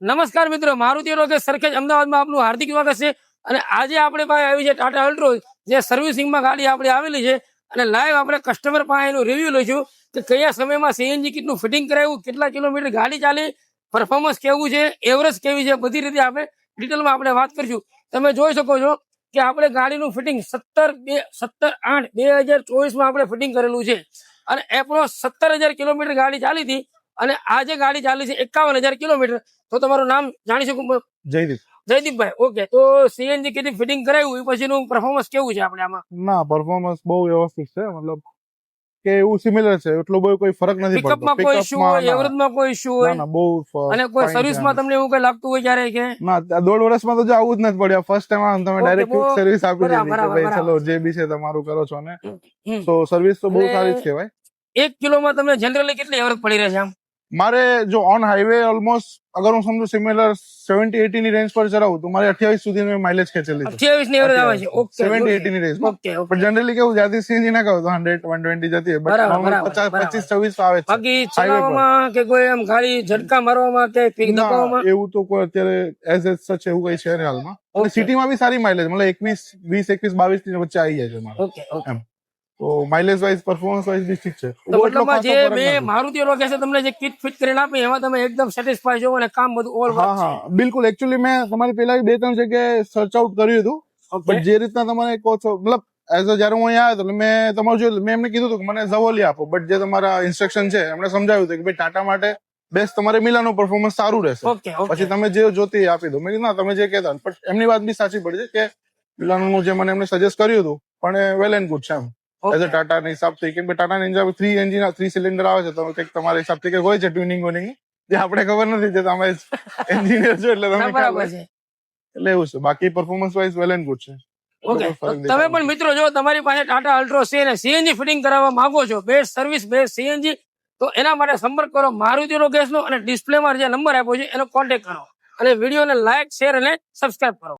નમસ્કાર મિત્રો, મારુતિ એરો સરખેજ અમદાવાદમાં આપનું હાર્દિક સ્વાગત છે. અને આજે આપણે પાસે આવી છે ટાટા અલ્ટ્રો, જે સર્વિસિંગમાં ગાડી આપણે આવેલી છે. અને લાઈવ આપણે કસ્ટમર પાસે એનું રિવ્યુ લઈશું કે કયા સમયમાં સીએનજી કેટલું ફિટિંગ કરાવ્યું, કેટલા કિલોમીટર ગાડી ચાલી, પરફોર્મન્સ કેવું છે, એવરેજ કેવી છે, બધી રીતે આપણે ડિટેલમાં આપણે વાત કરીશું. તમે જોઈ શકો છો કે આપણે ગાડીનું ફિટિંગ 17/8/2024 આપણે ફિટિંગ કરેલું છે. અને એપ્રોક્સ 17,000 કિલોમીટર ગાડી ચાલી હતી. અને આજે ગાડી ચાલી છે 51,000 કિલોમીટર. તો તમારું નામ જાણી શકું? જયદીપ. જયદીપભાઈ, ઓકે. તો સીએનજી કેટલી ફિટિંગ કરાવ્યું, એ પછીનું પરફોર્મન્સ કેવું છે આપણે આમાં? ના, પરફોર્મન્સ બહુ વ્યવસ્થિત છે. મતલબ કે એવું સિમિલર છે, એટલો બહુ કોઈ ફરક નથી પડતો. પિકઅપમાં કોઈ ઇશ્યુ હોય, એવરેજમાં કોઈ ઇશ્યુ હોય? ના, બહુ અને કોઈ સર્વિસમાં તમને એવું કઈ લાગતું હોય ક્યારે કે? ના, 1.5 વર્ષમાં તો જો આવું જ નથી પડ્યું. ફર્સ્ટ ટાઈમ તમે ડાયરેક્ટ ક્વિક સર્વિસ આપી દીધી કે ભાઈ ચલો જે બી છે તમારું કરો છો ને. તો સર્વિસ તો બહુ સારી જ કહેવાય. 1 કિલોમાં તમને જનરલી કેટલી એવરેજ પડી રહે છે આમ? મારે જો ઓન હાઈવે ઓલમોસ્ટ અગર હું સમજુ સિમિલર 70-80 ની રેન્જ પર ચલાવું તો મારે 28 સુધી માઇલેજ ખેંચેલી છે. 28 ની એવરેજ આવે છે. ઓકે, 70-80 ની રેન્જ. ઓકે. પણ જનરલી કેવું જ્યાંથી સીએનજી ના કહો તો 100-120 જતી હોય, બટ નોર્મલ 25-26 આવે છે. બાકી ચલાવવામાં કે કોઈ આમ ગાડી ઝટકા મારવામાં કે દબાવવામાં એવું તો કોઈ અત્યારે એઝ સચ એવું કઈ છે ને હાલમાં. અને સિટીમાં બી સારી માઇલેજ, મતલબ 21-22 ની વચ્ચે આવી જાય છે મારે. Okay, okay. એમ તો માઇલેજ વાઇઝ પરફોર્મન્સ વાઇઝ બી ઠીક છે. તો મતલબમાં જે મેં મારુતિ એરો કે છે તમને જે કિટ ફિટ કરીને આપી એમાં તમે એકદમ સેટિસ્ફાઈ છો અને કામ બધું ઓલ વર્ક છે? હા, બિલકુલ. એકચ્યુઅલી મેં તમારી પેલા 2-3 જગ્યાએ સર્ચ આઉટ કર્યું હતું, બટ જે રીતના તમે કહો છો, મતલબ એઝ જયારે હું અહીંયા આવ્યો તો મેં તમારું જોયું, મેં એમને કીધું હતું કે મને ઝવોલી આપો, બટ જે તમારા ઇન્સ્ટ્રક્શન છે એમણે સમજાવ્યું હતું કે ભાઈ ટાટા માટે બેસ્ટ તમારે મિલાનું પરફોર્મન્સ સારું રહેશે, પછી તમે જે જોતી આપી દો. મેં કીધું ના, તમે જે કહેતા. બટ એમની વાત બી સાચી પડી છે કે મિલાનું જે મને એમને સજેસ્ટ કર્યું હતું પણ વેલ એન્ડ ગુડ છે એમ એઝ અ ટાટા ના હિસાબથી. કેમ કે ટાટા નિંજા 3 સિલિન્ડર આવે છે, તો કંઈક તમારા હિસાબથી કંઈક હોય છે ટ્યુનિંગ જે આપણે ખબર નથી, જે તમે એન્જિનિયર છો એટલે તમને ખ્યાલ હોય. એટલે એવું છે. બાકી performance wise well and good છે. ઓકે. તમે પણ મિત્રો જો તમારી પાસે ટાટા અલ્ટ્રો છે અને સીએનજી ફિટિંગ કરાવવા માંગો છો, બેસ્ટ સર્વિસ, બેસ્ટ સીએનજી, તો એના માટે સંપર્ક કરો મારુતિ એરો ગેસનો. અને ડિસ્પ્લેમાં જે નંબર આપ્યો છે એનો કોન્ટેક્ટ કરો અને વિડીયોને લાઈક, શેર અને સબસ્ક્રાઇબ કરો.